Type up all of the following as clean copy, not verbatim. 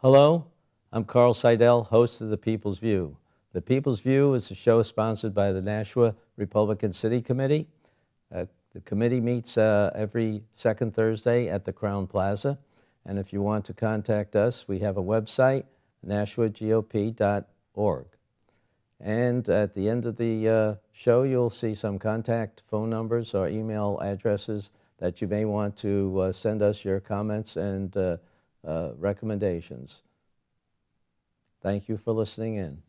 Hello, I'm Carl Seidel, host of The People's View. The People's View is a show sponsored by the Nashua Republican City Committee. The committee meets every second Thursday at the Crown Plaza. And if you want to contact us, we have a website, nashuagop.org. And at the end of the show, you'll see some contact phone numbers or email addresses that you may want to send us your comments and recommendations. Thank you for listening in.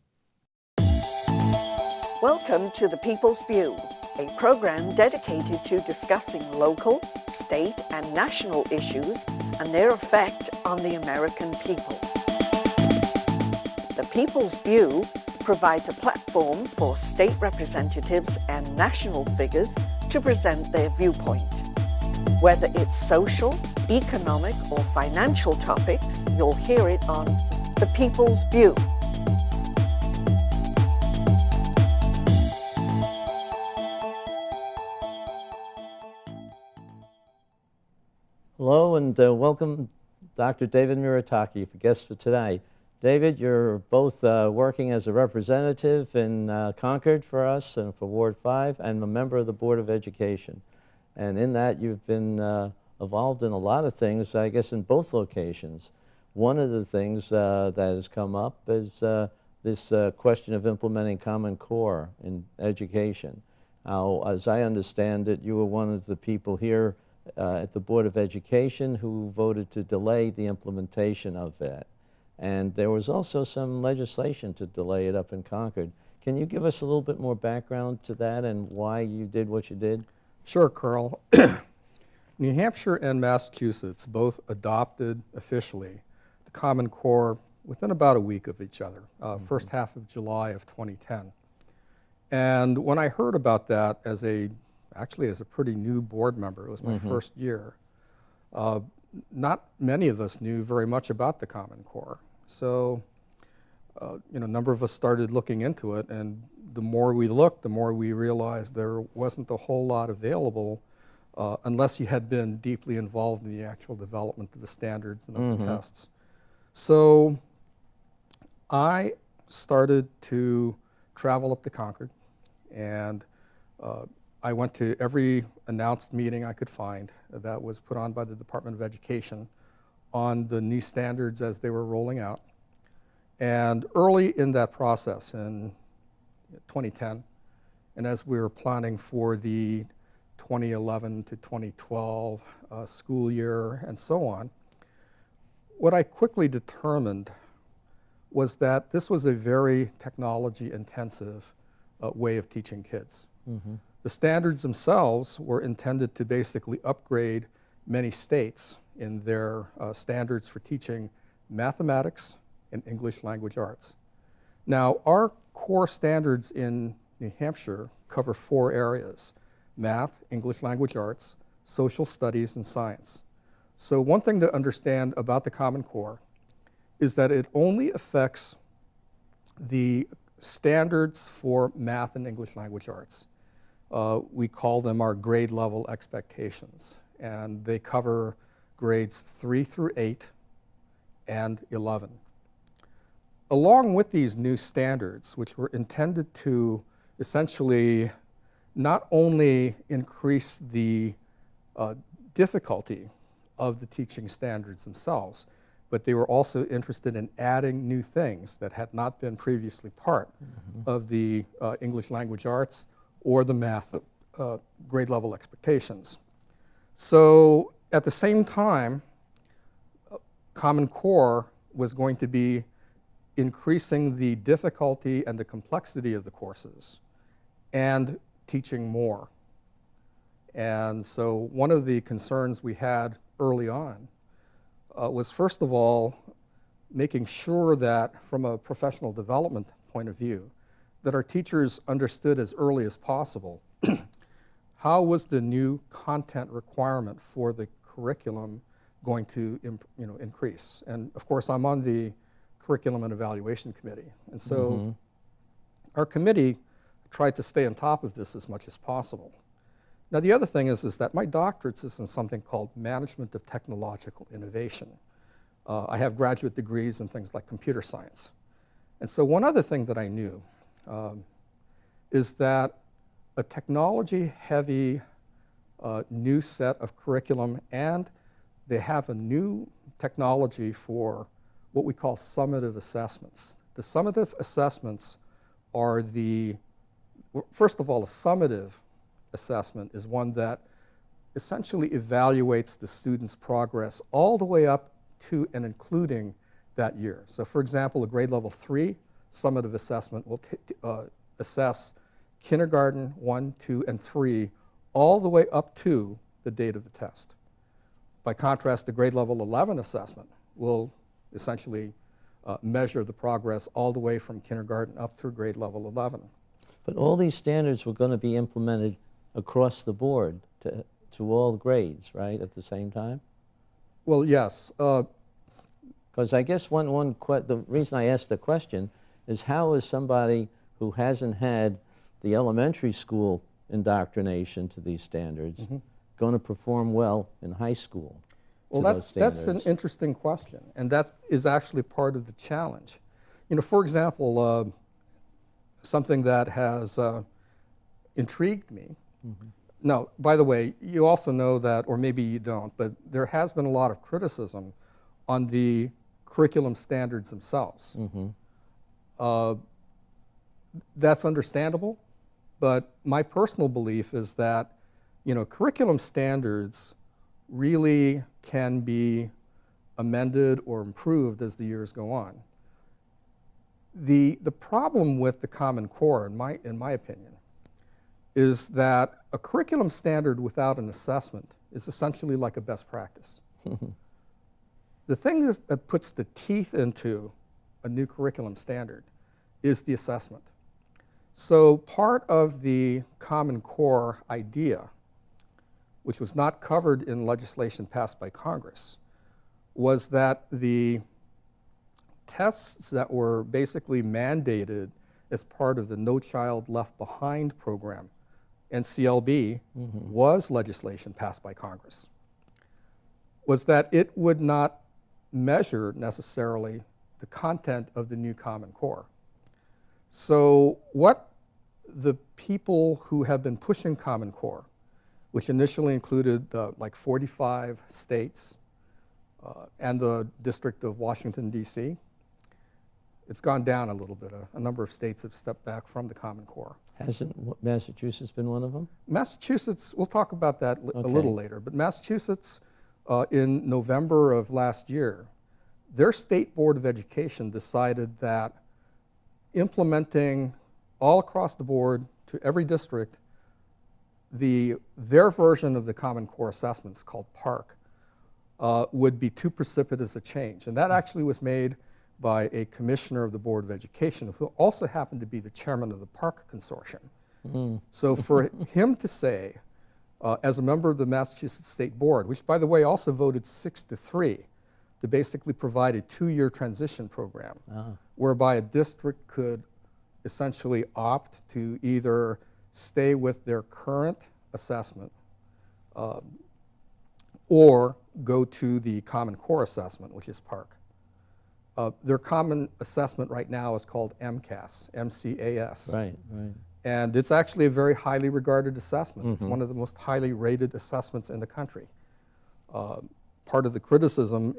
Welcome to The People's View, a program dedicated to discussing local, state, and national issues and their effect on the American people. The People's View provides a platform for state representatives and national figures to present their viewpoint. Whether it's social, economic, or financial topics, you'll hear it on The People's View. Hello and welcome Dr. David Murotake, for guest for tonight. David, you're both working as a representative in Concord for us and for Ward 5 and a member of the Board of Education. And in that you've been involved in a lot of things, I guess, in both locations. One of the things that has come up is this question of implementing Common Core in education. Now, as I understand it, you were one of the people here at the Board of Education who voted to delay the implementation of that. And there was also some legislation to delay it up in Concord. Can you give us a little bit more background to that and why you did what you did? Sure, Carl. New Hampshire and Massachusetts both adopted officially the Common Core within about a week of each other, first half of July of 2010. And when I heard about that actually as a pretty new board member, it was my first year, not many of us knew very much about the Common Core. So, a number of us started looking into it, and the more we looked, the more we realized there wasn't a whole lot available unless you had been deeply involved in the actual development of the standards and of the tests. So I started to travel up to Concord, and I went to every announced meeting I could find that was put on by the Department of Education on the new standards as they were rolling out. And early in that process, in 2010, and as we were planning for the 2011 to 2012 school year and so on, what I quickly determined was that this was a very technology-intensive way of teaching kids. The standards themselves were intended to basically upgrade many states in their standards for teaching mathematics and English language arts. Now, our core standards in New Hampshire cover 4 areas: math, English language arts, social studies, and science. So one thing to understand about the Common Core is that it only affects the standards for math and English language arts. We call them our grade level expectations, and they cover grades 3 through 8 and 11. Along with these new standards, which were intended to essentially not only increase the difficulty of the teaching standards themselves, but they were also interested in adding new things that had not been previously part of the English language arts or the math grade level expectations. So at the same time, Common Core was going to be increasing the difficulty and the complexity of the courses and teaching more. And so one of the concerns we had early on was, first of all, making sure that from a professional development point of view, that our teachers understood as early as possible how was the new content requirement for the curriculum going to increase. And of course, I'm on the Curriculum and Evaluation Committee. And so our committee tried to stay on top of this as much as possible. Now, the other thing is that my doctorate is in something called Management of Technological Innovation, I have graduate degrees in things like computer science. And so one other thing that I knew is that a technology-heavy new set of curriculum, and they have a new technology for what we call summative assessments. The summative assessments are first of all, a summative assessment is one that essentially evaluates the student's progress all the way up to and including that year. So for example, a grade level 3 summative assessment will assess kindergarten 1, 2, and 3 all the way up to the date of the test. By contrast, the grade level 11 assessment will essentially measure the progress all the way from kindergarten up through grade level 11. But all these standards were going to be implemented across the board to all grades, right, at the same time? Well, yes. Because I guess the reason I asked the question is, how is somebody who hasn't had the elementary school indoctrination to these standards going to perform well in high school? Well, that's an interesting question, and that is actually part of the challenge. You know, for example, something that has intrigued me. Now, by the way, you also know that, or maybe you don't, but there has been a lot of criticism on the curriculum standards themselves. That's understandable, but my personal belief is that, you know, curriculum standards really can be amended or improved as the years go on. The problem with the Common Core, in my opinion, is that a curriculum standard without an assessment is essentially like a best practice. The thing that puts the teeth into a new curriculum standard is the assessment. So part of the Common Core idea, which was not covered in legislation passed by Congress, was that the tests that were basically mandated as part of the No Child Left Behind program, NCLB, was legislation passed by Congress, was that it would not measure necessarily the content of the new Common Core. So what the people who have been pushing Common Core, which initially included like 45 states and the District of Washington, D.C., it's gone down a little bit. A number of states have stepped back from the Common Core. Hasn't Massachusetts been one of them? Massachusetts, we'll talk about that a little later, but Massachusetts, in November of last year, their State Board of Education decided that implementing all across the board to every district their version of the Common Core assessments, called PARC, would be too precipitous a change. And that actually was made by a commissioner of the Board of Education, who also happened to be the chairman of the PARC consortium. So for him to say, as a member of the Massachusetts State Board, which by the way also voted 6-3 to basically provide a 2-year transition program, whereby a district could essentially opt to either stay with their current assessment or go to the Common Core assessment, which is PARC. Their common assessment right now is called MCAS, M-C-A-S. Right, right. And it's actually a very highly regarded assessment. It's one of the most highly rated assessments in the country. Part of the criticism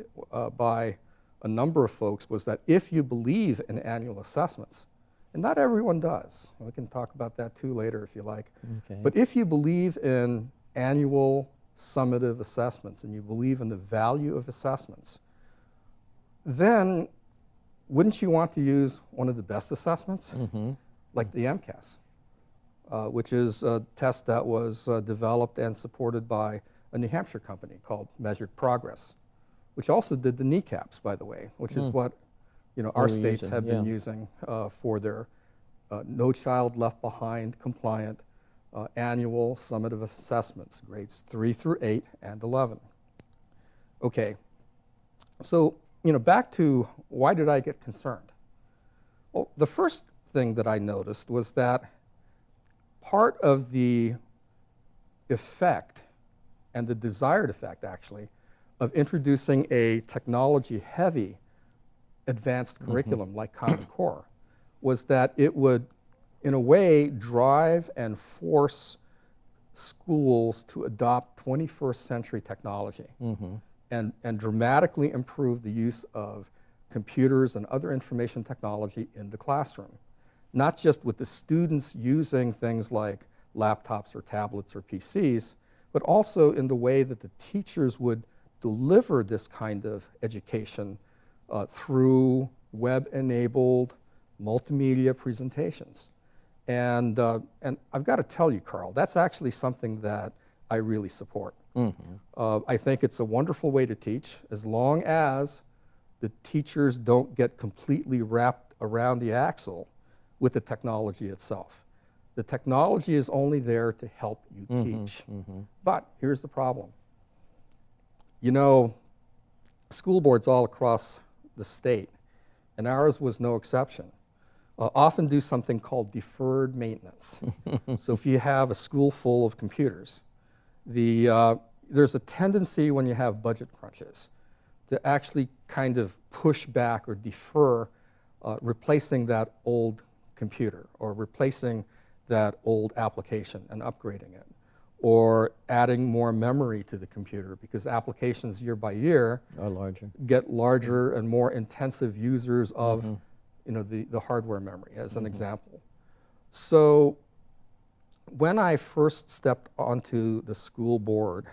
by a number of folks was that if you believe in annual assessments, and not everyone does, we can talk about that too later if you like, but if you believe in annual summative assessments and you believe in the value of assessments, then wouldn't you want to use one of the best assessments, like the MCAS, which is a test that was developed and supported by a New Hampshire company called Measured Progress, which also did the kneecaps, by the way, which is what our states have been using for their No Child Left Behind compliant annual summative assessments, grades 3 through 8 and 11. Okay, so back to why did I get concerned? Well, the first thing that I noticed was that part of the effect and the desired effect, actually, of introducing a technology-heavy advanced curriculum like Common Core was that it would, in a way, drive and force schools to adopt 21st century technology and dramatically improve the use of computers and other information technology in the classroom. Not just with the students using things like laptops or tablets or PCs, but also in the way that the teachers would deliver this kind of education through web-enabled multimedia presentations. And I've got to tell you, Carl, that's actually something that I really support. I think it's a wonderful way to teach as long as the teachers don't get completely wrapped around the axle with the technology itself. The technology is only there to help you teach. But here's the problem. You know, school boards all across the state, and ours was no exception, often do something called deferred maintenance. So if you have a school full of computers, there's a tendency when you have budget crunches to actually kind of push back or defer replacing that old computer or replacing that old application and upgrading it, or adding more memory to the computer because applications year by year Are larger. get larger and more intensive users of you know, the hardware memory, as an example. So when I first stepped onto the school board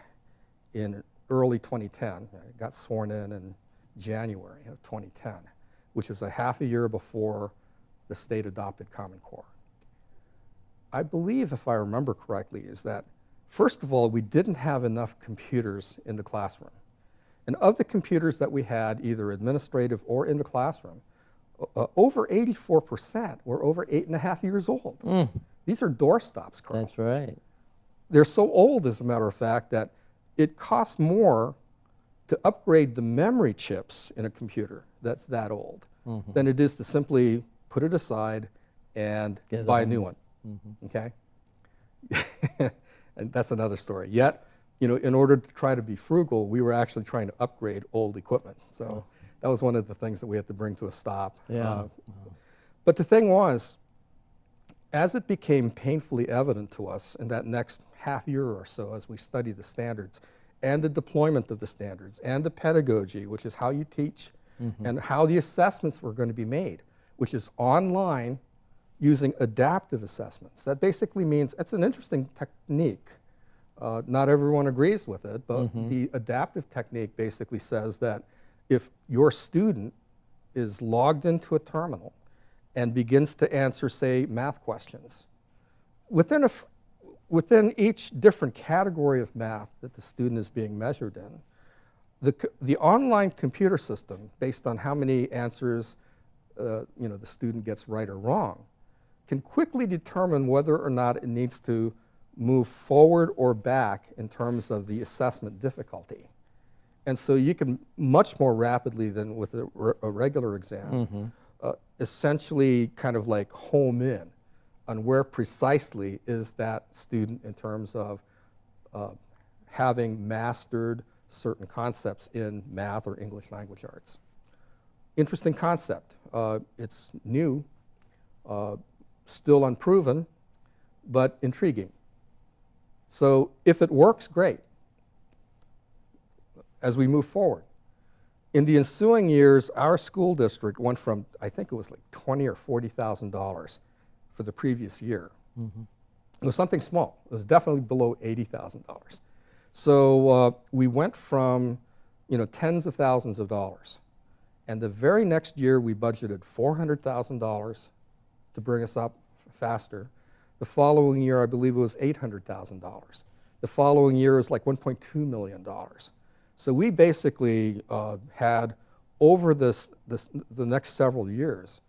in early 2010, I got sworn in January of 2010, which is a half a year before the state adopted Common Core. I believe, if I remember correctly, is that first of all, we didn't have enough computers in the classroom. And of the computers that we had, either administrative or in the classroom, over 84% were over 8.5 years old. These are doorstops, Carl. That's right. They're so old, as a matter of fact, that it costs more to upgrade the memory chips in a computer that's that old than it is to simply put it aside and buy a new one. Okay? And that's another story. Yet, you know, in order to try to be frugal, we were actually trying to upgrade old equipment. So that was one of the things that we had to bring to a stop. But the thing was, as it became painfully evident to us in that next half year or so as we studied the standards and the deployment of the standards and the pedagogy, which is how you teach, and how the assessments were going to be made, which is online using adaptive assessments. That basically means, it's an interesting technique. Not everyone agrees with it, but the adaptive technique basically says that if your student is logged into a terminal and begins to answer, say, math questions, within each different category of math that the student is being measured in, the online computer system, based on how many answers you know, the student gets right or wrong, can quickly determine whether or not it needs to move forward or back in terms of the assessment difficulty. And so you can much more rapidly than with a regular exam essentially kind of like home in on where precisely is that student in terms of having mastered certain concepts in math or English language arts. Interesting concept. It's new, still unproven, but intriguing. So if it works, great. As we move forward, in the ensuing years, our school district went from, I think it was like $20,000 or $40,000 for the previous year. It was something small. It was definitely below $80,000. So we went from, you know, tens of thousands of dollars. And the very next year, we budgeted $400,000 to bring us up faster. The following year, I believe it was $800,000. The following year was like $1.2 million. So we basically had, over the next several years,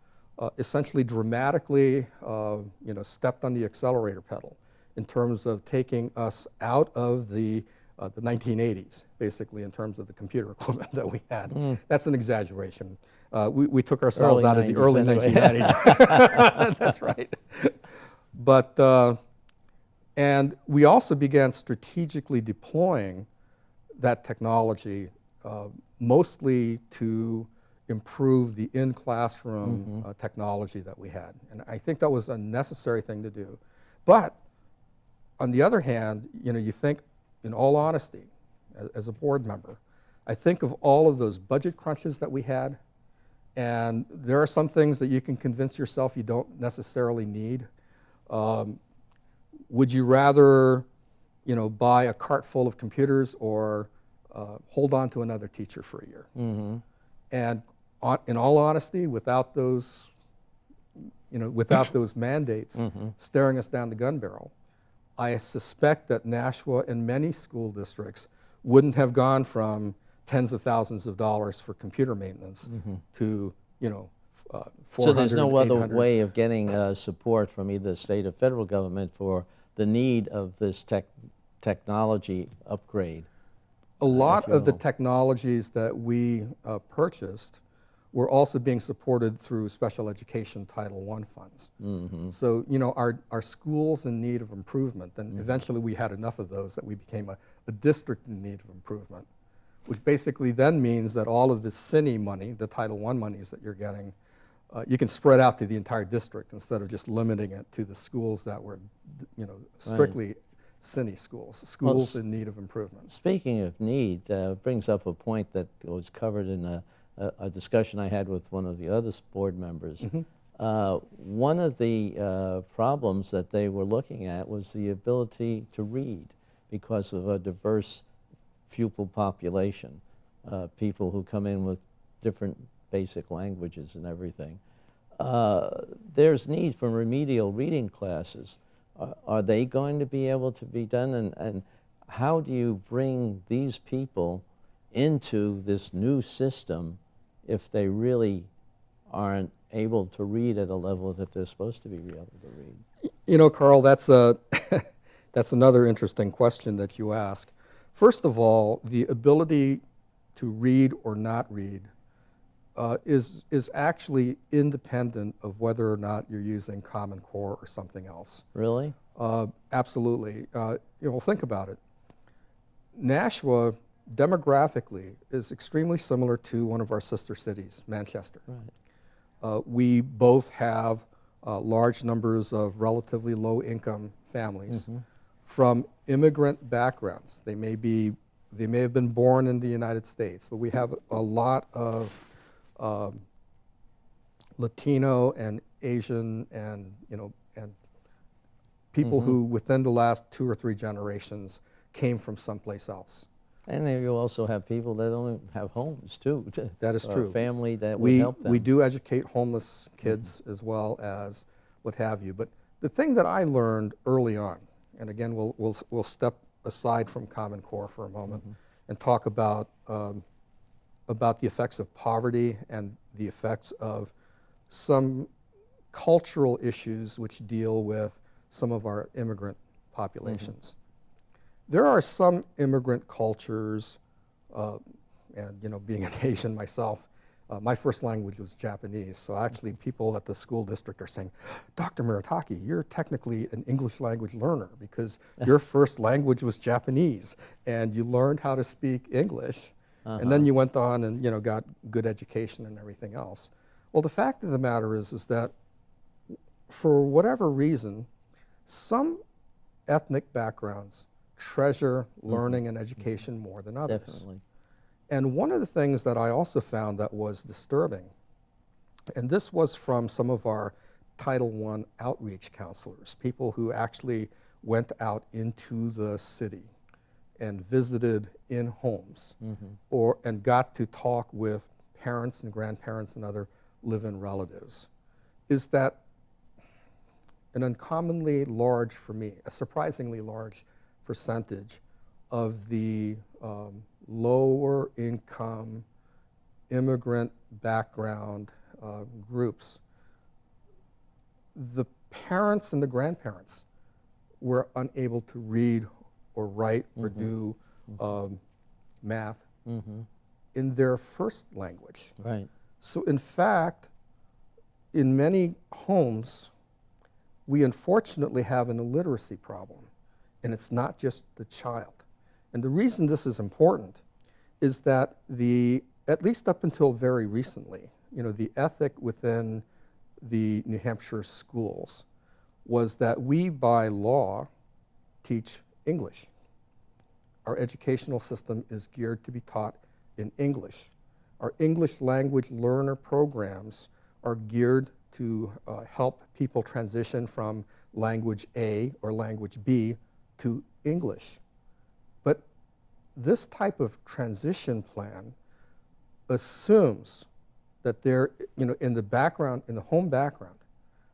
essentially dramatically you know, stepped on the accelerator pedal in terms of taking us out of the 1980s, basically, in terms of the computer equipment that we had. That's an exaggeration. We took ourselves out of the early 1990s. That's right. But, and we also began strategically deploying that technology mostly to improve the in-classroom technology that we had. And I think that was a necessary thing to do. But on the other hand, you think, in all honesty, as a board member, I think of all of those budget crunches that we had, and there are some things that you can convince yourself you don't necessarily need. Would you rather, buy a cart full of computers or hold on to another teacher for a year? And in all honesty, without those, without those mandates staring us down the gun barrel, I suspect that Nashua and many school districts wouldn't have gone from tens of thousands of dollars for computer maintenance to, 400, So there's no other 800. way of getting support from either state or federal government for the need of this technology upgrade? A lot of the technologies that we purchased were also being supported through special education Title I funds. So, our schools in need of improvement, and eventually we had enough of those that we became a district in need of improvement, which basically then means that all of the CINE money, the Title I monies that you're getting, you can spread out to the entire district instead of just limiting it to the schools that were, strictly CINE schools in need of improvement. Speaking of need, brings up a point that was covered in a discussion I had with one of the other board members. One of the problems that they were looking at was the ability to read because of a diverse pupil population, people who come in with different basic languages and everything. There's need for remedial reading classes. Are they going to be able to be done? And how do you bring these people into this new system if they really aren't able to read at a level that they're supposed to be able to read? Carl, that's that's another interesting question that you ask. First of all, the ability to read or not read is actually independent of whether or not you're using Common Core or something else. Really? Absolutely. Think about it. Nashua, demographically, is extremely similar to one of our sister cities, Manchester. Right. We both have large numbers of relatively low-income families from immigrant backgrounds. They may have been born in the United States, but we have a lot of Latino and Asian and people who within the last 2 or 3 generations came from someplace else. And then you also have people that don't have homes too. That is true. Family that would help them. We do educate homeless kids as well as what have you. But the thing that I learned early on, and again we'll step aside from Common Core for a moment and talk about the effects of poverty and the effects of some cultural issues which deal with some of our immigrant populations. There are some immigrant cultures, and being an Asian myself, my first language was Japanese, so actually people at the school district are saying, Dr. Murotake, you're technically an English language learner because your first language was Japanese and you learned how to speak English and then you went on and got good education and everything else. Well, the fact of the matter is that for whatever reason, some ethnic backgrounds treasure learning and education more than others. Definitely. And one of the things that I also found that was disturbing, and this was from some of our Title I outreach counselors, people who actually went out into the city and visited in homes and got to talk with parents and grandparents and other live-in relatives, is that an uncommonly large, for me, a surprisingly large percentage of the lower income immigrant background groups, the parents and the grandparents were unable to read or write or do math in their first language. Right. So in fact, in many homes, we unfortunately have an illiteracy problem, and it's not just the child. And the reason this is important is that at least up until very recently, the ethic within the New Hampshire schools was that we, by law, teach English. Our educational system is geared to be taught in English. Our English language learner programs are geared to help people transition from language A or language B to English. But this type of transition plan assumes that there, in the background, in the home background,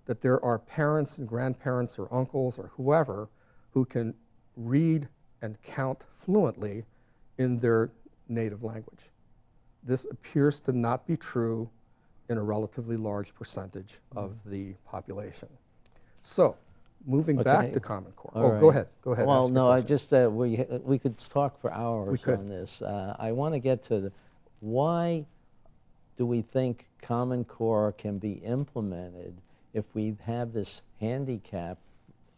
that there are parents and grandparents or uncles or whoever who can read and count fluently in their native language. This appears to not be true in a relatively large percentage of the population. So, moving back to Common Core. All right. Go ahead. Go ahead. Well, ask your no, I question. just we could talk for hours on this. I want to get to why do we think Common Core can be implemented if we have this handicap,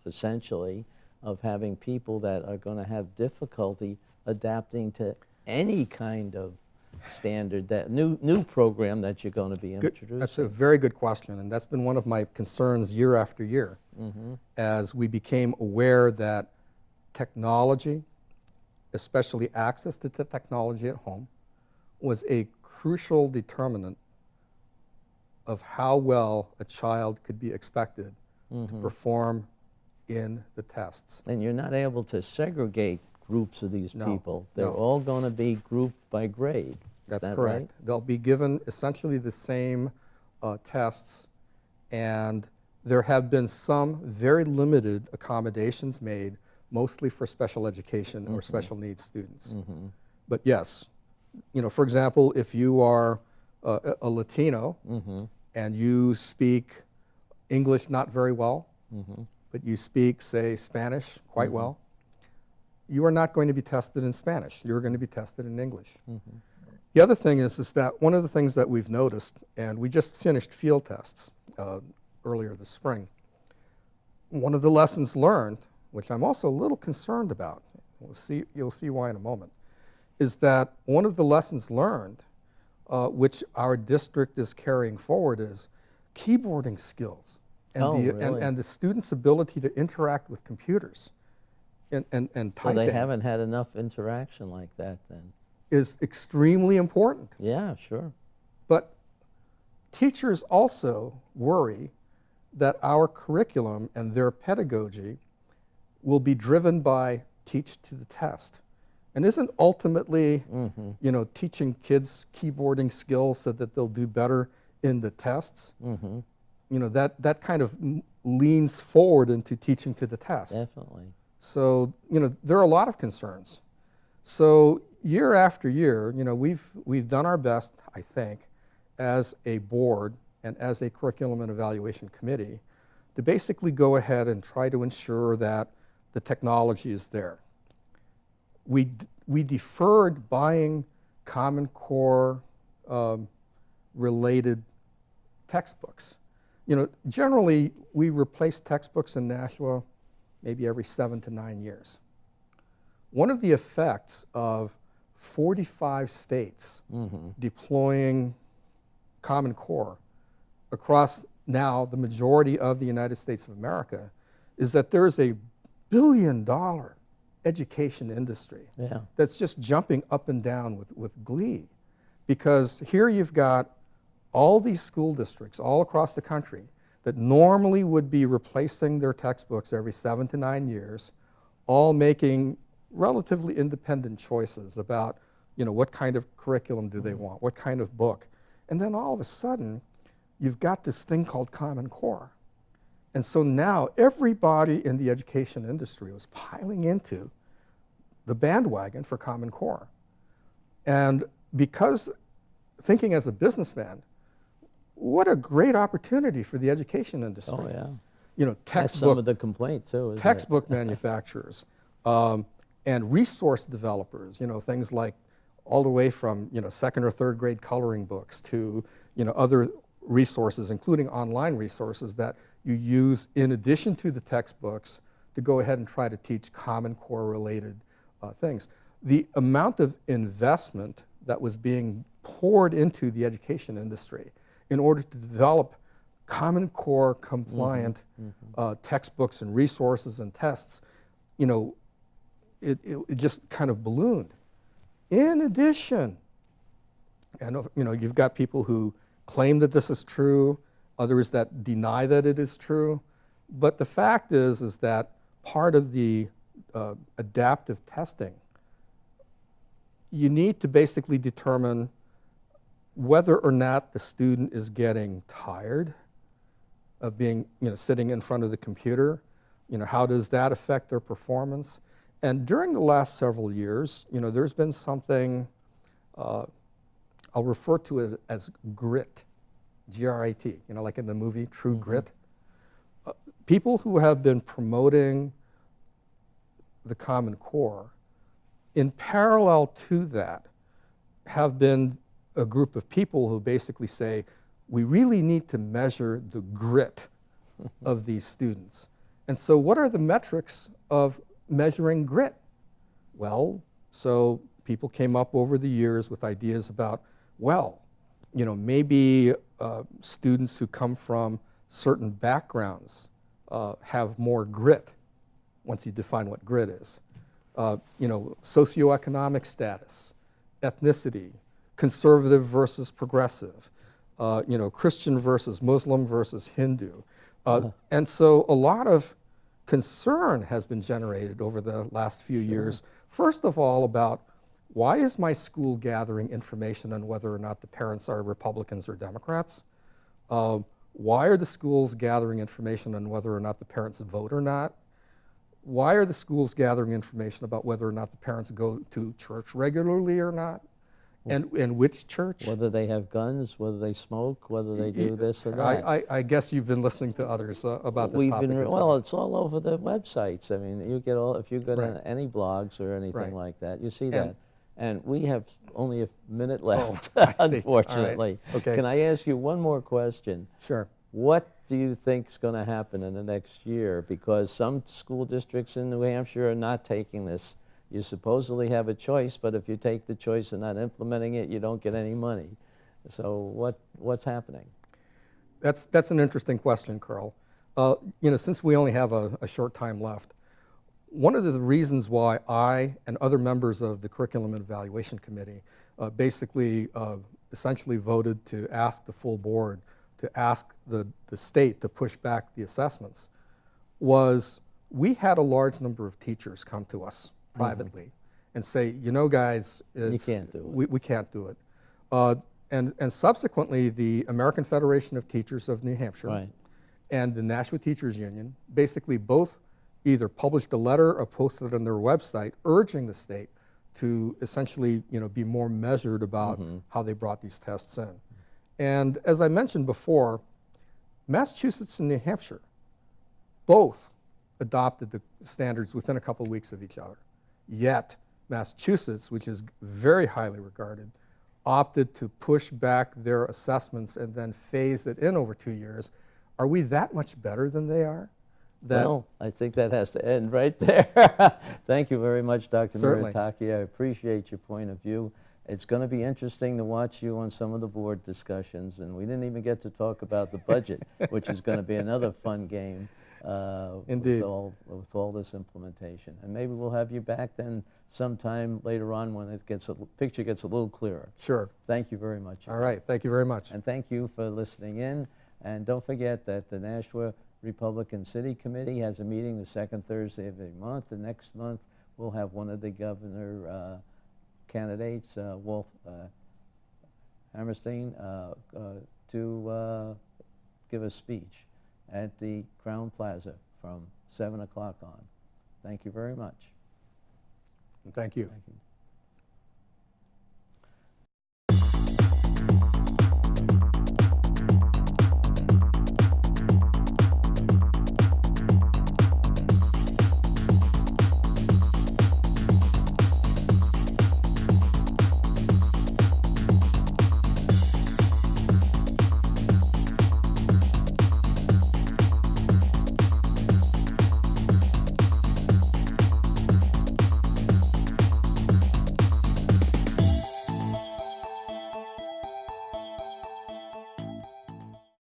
essentially, of having people that are going to have difficulty adapting to any kind of standard, that new program that you're going to be introducing? That's a very good question, and that's been one of my concerns year after year, as we became aware that technology, especially access to the technology at home, was a crucial determinant of how well a child could be expected to perform in the tests. And you're not able to segregate groups of these people. They're all going to be grouped by grade. That's that correct. Right? They'll be given essentially the same tests, and there have been some very limited accommodations made, mostly for special education or special needs students. But yes, for example, if you are a Latino and you speak English not very well, but you speak, say, Spanish quite well, you are not going to be tested in Spanish. You're going to be tested in English. The other thing is that one of the things that we've noticed, and we just finished field tests earlier this spring, one of the lessons learned, which I'm also a little concerned about, you'll see why in a moment, is that one of the lessons learned, which our district is carrying forward, is keyboarding skills and the students' ability to interact with computers and typing. So they haven't had enough interaction like that then. Is extremely important. Yeah, sure. But teachers also worry that our curriculum and their pedagogy will be driven by teach to the test. And isn't ultimately, teaching kids keyboarding skills so that they'll do better in the tests? That kind of leans forward into teaching to the test. Definitely. So, there are a lot of concerns. So year after year, we've done our best, I think, as a board and as a curriculum and evaluation committee to basically go ahead and try to ensure that the technology is there. We deferred buying Common Core related textbooks. Generally we replace textbooks in Nashua maybe every 7 to 9 years. One of the effects of 45 states deploying Common Core across now the majority of the United States of America is that there's a billion-dollar education industry that's just jumping up and down with glee. Because here you've got all these school districts all across the country that normally would be replacing their textbooks every 7 to 9 years, all making relatively independent choices about, what kind of curriculum do they want, what kind of book. And then all of a sudden, you've got this thing called Common Core. And so now everybody in the education industry was piling into the bandwagon for Common Core. And because, thinking as a businessman, what a great opportunity for the education industry. Oh, yeah. Textbook, that's some of the complaints, too, isn't textbook manufacturers and resource developers, things like all the way from, second or third grade coloring books to, other resources, including online resources that you use in addition to the textbooks to go ahead and try to teach Common Core related things. the amount of investment that was being poured into the education industry in order to develop Common Core compliant textbooks and resources and tests, you know, it just kind of ballooned. In addition, and you know, you've got people who claim that this is true, others that deny that it is true, but the fact is that part of the adaptive testing, you need to basically determine whether or not the student is getting tired of being, you know, sitting in front of the computer. You know, how does that affect their performance? And during the last several years, you know, there's been something, I'll refer to it as grit, G-R-I-T, you know, like in the movie True Grit. People who have been promoting the Common Core, in parallel to that, have been a group of people who basically say, we really need to measure the grit of these students. And so what are the metrics of measuring grit? Well, so people came up over the years with ideas about, well, you know, maybe students who come from certain backgrounds have more grit, once you define what grit is. You know, socioeconomic status, ethnicity, conservative versus progressive, you know, Christian versus Muslim versus Hindu. And so a lot of concern has been generated over the last few years. First of all, about why is my school gathering information on whether or not the parents are Republicans or Democrats? Why are the schools gathering information on whether or not the parents vote or not? Why are the schools gathering information about whether or not the parents go to church regularly or not? And which church? Whether they have guns, whether they smoke, whether they do this or that. I guess you've been listening to others about this topic. Well, it's all over the websites. I mean, you get all, if you go Right. to any blogs or anything Right. like that, you see that. And we have only a minute left, I see. unfortunately. All right. Okay. Can I ask you one more question? Sure. What do you think is going to happen in the next year? Because some school districts in New Hampshire are not taking this. You supposedly have a choice, but if you take the choice and not implementing it, you don't get any money. So what's happening? That's an interesting question, Carl. You know, since we only have a short time left, one of the reasons why I and other members of the Curriculum and Evaluation Committee basically essentially voted to ask the full board to ask the state to push back the assessments was we had a large number of teachers come to us privately and say, you know, guys, You can't do it. We can't do it. And subsequently, the American Federation of Teachers of New Hampshire Right. and the Nashua Teachers Union basically both either published a letter or posted on their website urging the state to essentially, you know, be more measured about how they brought these tests in. And as I mentioned before, Massachusetts and New Hampshire both adopted the standards within a couple of weeks of each other. Yet Massachusetts, which is very highly regarded, opted to push back their assessments and then phase it in over 2 years. Are we that much better than they are? Well, I think that has to end right there. Thank you very much, Dr. Certainly. Murotake. I appreciate your point of view. It's going to be interesting to watch you on some of the board discussions, and we didn't even get to talk about the budget, which is going to be another fun game Indeed. with all this implementation. And maybe we'll have you back then sometime later on when it gets picture gets a little clearer. Sure. Thank you very much. All right. Thank you very much. And thank you for listening in. And don't forget that the Nashua Republican City Committee has a meeting the second Thursday of every month. And next month, we'll have one of the governor candidates, Walt Hammerstein, to give a speech at the Crown Plaza from 7 o'clock on. Thank you very much. Thank you. Thank you.